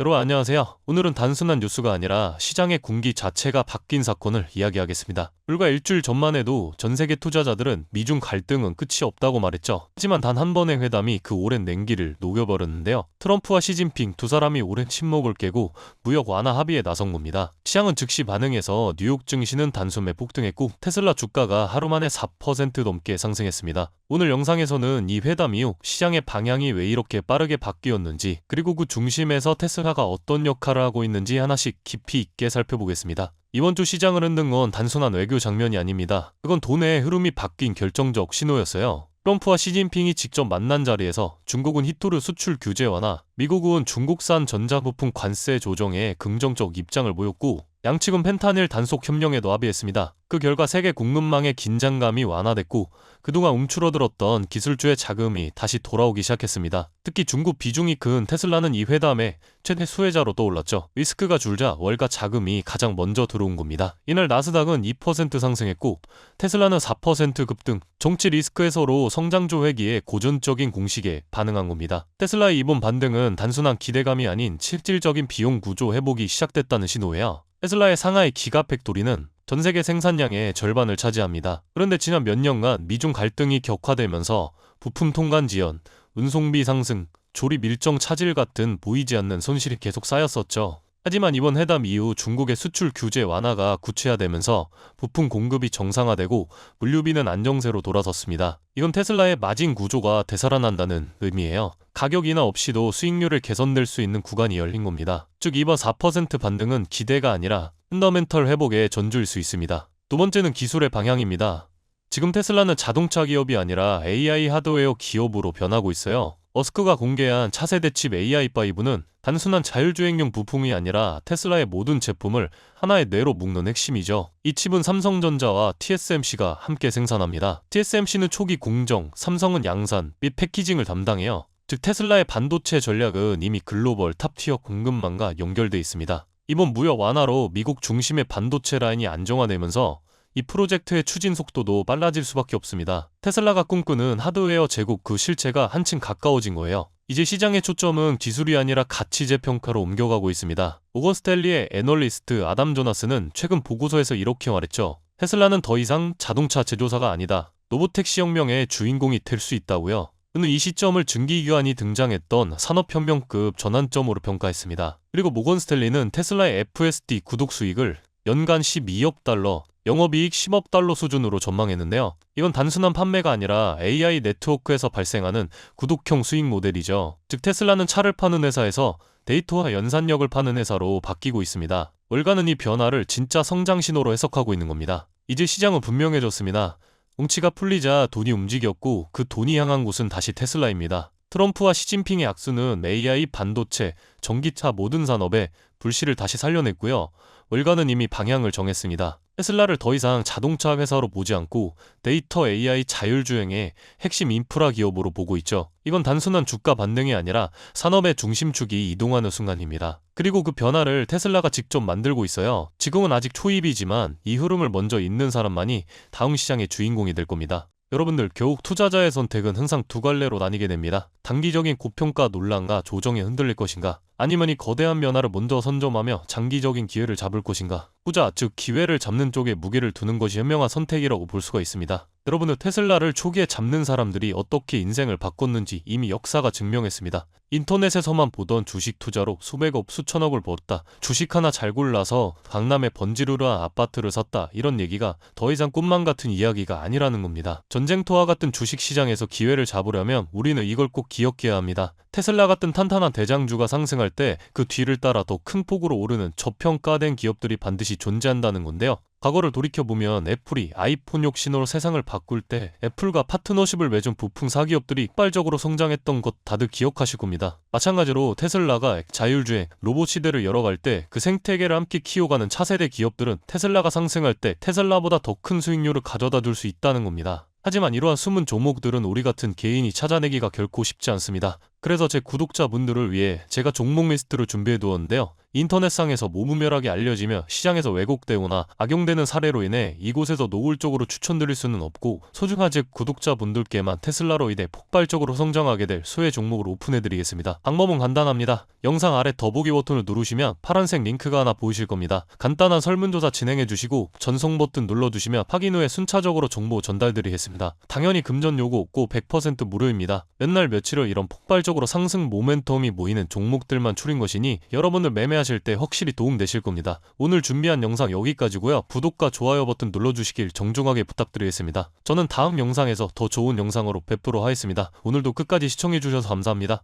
여러분 안녕하세요. 오늘은 단순한 뉴스가 아니라 시장의 군기 자체가 바뀐 사건을 이야기하겠습니다. 불과 일주일 전만 해도 전 세계 투자자들은 미중 갈등은 끝이 없다고 말했죠. 하지만 단 한 번의 회담이 그 오랜 냉기를 녹여버렸는데요. 트럼프와 시진핑 두 사람이 오랜 침묵을 깨고 무역 완화 합의에 나선 겁니다. 시장은 즉시 반응해서 뉴욕 증시는 단숨에 폭등했고 테슬라 주가가 하루 만에 4% 넘게 상승했습니다. 오늘 영상에서는 이 회담 이후 시장의 방향이 왜 이렇게 빠르게 바뀌었는지, 그리고 그 중심에서 테슬라가 어떤 역할을 하고 있는지 하나씩 깊이 있게 살펴보겠습니다. 이번 주 시장을 흔든 건 단순한 외교 장면이 아닙니다. 그건 돈의 흐름이 바뀐 결정적 신호였어요. 트럼프와 시진핑이 직접 만난 자리에서 중국은 히토류 수출 규제 완화, 미국은 중국산 전자부품 관세 조정에 긍정적 입장을 보였고, 양측은 펜타닐 단속 협령에도 합의했습니다. 그 결과 세계 공급망의 긴장감이 완화됐고 그동안 움츠러들었던 기술주의 자금이 다시 돌아오기 시작했습니다. 특히 중국 비중이 큰 테슬라는 이 회담의 최대 수혜자로 떠올랐죠. 리스크가 줄자 월가 자금이 가장 먼저 들어온 겁니다. 이날 나스닥은 2% 상승했고 테슬라는 4% 급등, 정치 리스크 해소로 성장 조회기에 고전적인 공식에 반응한 겁니다. 테슬라의 이번 반등은 단순한 기대감이 아닌 실질적인 비용 구조 회복이 시작됐다는 신호예요. 테슬라의 상하이 기가팩토리는 전 세계 생산량의 절반을 차지합니다. 그런데 지난 몇 년간 미중 갈등이 격화되면서 부품 통관 지연, 운송비 상승, 조립 일정 차질 같은 보이지 않는 손실이 계속 쌓였었죠. 하지만 이번 회담 이후 중국의 수출 규제 완화가 구체화되면서 부품 공급이 정상화되고 물류비는 안정세로 돌아섰습니다. 이건 테슬라의 마진 구조가 되살아난다는 의미예요. 가격 인하 없이도 수익률을 개선될 수 있는 구간이 열린 겁니다. 즉 이번 4% 반등은 기대가 아니라 펀더멘털 회복의 전주일 수 있습니다. 두 번째는 기술의 방향입니다. 지금 테슬라는 자동차 기업이 아니라 AI 하드웨어 기업으로 변하고 있어요. 머스크가 공개한 차세대 칩 AI5는 단순한 자율주행용 부품이 아니라 테슬라의 모든 제품을 하나의 뇌로 묶는 핵심이죠. 이 칩은 삼성전자와 TSMC가 함께 생산합니다. TSMC는 초기 공정, 삼성은 양산 및 패키징을 담당해요. 즉 테슬라의 반도체 전략은 이미 글로벌 탑티어 공급망과 연결돼 있습니다. 이번 무역 완화로 미국 중심의 반도체 라인이 안정화되면서 이 프로젝트의 추진 속도도 빨라질 수밖에 없습니다. 테슬라가 꿈꾸는 하드웨어 제국 그 실체가 한층 가까워진 거예요. 이제 시장의 초점은 기술이 아니라 가치 재평가로 옮겨가고 있습니다. 모건 스탠리의 애널리스트 아담 조나스는 최근 보고서에서 이렇게 말했죠. 테슬라는 더 이상 자동차 제조사가 아니다. 로보택시 혁명의 주인공이 될 수 있다고요. 그는 이 시점을 증기기관이 등장했던 산업혁명급 전환점으로 평가했습니다. 그리고 모건 스탠리는 테슬라의 FSD 구독 수익을 연간 12억 달러, 영업이익 10억 달러 수준으로 전망했는데요. 이건 단순한 판매가 아니라 AI 네트워크에서 발생하는 구독형 수익 모델이죠. 즉 테슬라는 차를 파는 회사에서 데이터와 연산력을 파는 회사로 바뀌고 있습니다. 월가는 이 변화를 진짜 성장 신호로 해석하고 있는 겁니다. 이제 시장은 분명해졌습니다. 뭉치가 풀리자 돈이 움직였고 그 돈이 향한 곳은 다시 테슬라입니다. 트럼프와 시진핑의 악수는 AI, 반도체, 전기차 모든 산업에 불씨를 다시 살려냈고요. 월가는 이미 방향을 정했습니다. 테슬라를 더 이상 자동차 회사로 보지 않고 데이터 AI 자율주행의 핵심 인프라 기업으로 보고 있죠. 이건 단순한 주가 반등이 아니라 산업의 중심축이 이동하는 순간입니다. 그리고 그 변화를 테슬라가 직접 만들고 있어요. 지금은 아직 초입이지만 이 흐름을 먼저 잇는 사람만이 다음 시장의 주인공이 될 겁니다. 여러분들 결국 투자자의 선택은 항상 두 갈래로 나뉘게 됩니다. 단기적인 고평가 논란과 조정에 흔들릴 것인가, 아니면 이 거대한 변화를 먼저 선점하며 장기적인 기회를 잡을 것인가. 후자, 즉 기회를 잡는 쪽에 무게를 두는 것이 현명한 선택이라고 볼 수가 있습니다. 여러분들 테슬라를 초기에 잡는 사람들이 어떻게 인생을 바꿨는지 이미 역사가 증명했습니다. 인터넷에서만 보던 주식 투자로 수백억 수천억을 벌었다, 주식 하나 잘 골라서 강남에 번지르르한 아파트를 샀다, 이런 얘기가 더 이상 꿈만 같은 이야기가 아니라는 겁니다. 전쟁터와 같은 주식시장에서 기회를 잡으려면 우리는 이걸 꼭 기억해야 합니다. 테슬라 같은 탄탄한 대장주가 상승할 때 그 뒤를 따라 더 큰 폭으로 오르는 저평가된 기업들이 반드시 존재한다는 건데요. 과거를 돌이켜보면 애플이 아이폰 혁신으로 세상을 바꿀 때 애플과 파트너십을 맺은 부품 사기업들이 폭발적으로 성장했던 것 다들 기억하실 겁니다. 마찬가지로 테슬라가 자율주행, 로봇 시대를 열어갈 때 그 생태계를 함께 키워가는 차세대 기업들은 테슬라가 상승할 때 테슬라보다 더 큰 수익률을 가져다 줄 수 있다는 겁니다. 하지만 이러한 숨은 종목들은 우리 같은 개인이 찾아내기가 결코 쉽지 않습니다. 그래서 제 구독자분들을 위해 제가 종목 리스트를 준비해 두었는데요. 인터넷상에서 무분별하게 알려지며 시장에서 왜곡되거나 악용되는 사례로 인해 이곳에서 노골적으로 추천드릴 수는 없고, 소중한 제 구독자분들께만 테슬라로 인해 폭발적으로 성장하게 될 수혜 종목을 오픈해드리겠습니다. 방법은 간단합니다. 영상 아래 더보기 버튼을 누르시면 파란색 링크가 하나 보이실 겁니다. 간단한 설문조사 진행해주시고 전송 버튼 눌러주시면 확인 후에 순차적으로 정보 전달드리겠습니다. 당연히 금전 요구 없고 100% 무료입니다. 몇 날 며칠을 이런 폭발적으로 상승 모멘텀이 모이는 종목들만 추린 것이니 여러분들 매매하실 때 확실히 도움되실 겁니다. 오늘 준비한 영상 여기까지고요. 구독과 좋아요 버튼 눌러주시길 정중하게 부탁드리겠습니다. 저는 다음 영상에서 더 좋은 영상으로 뵙도록 하겠습니다. 오늘도 끝까지 시청해주셔서 감사합니다.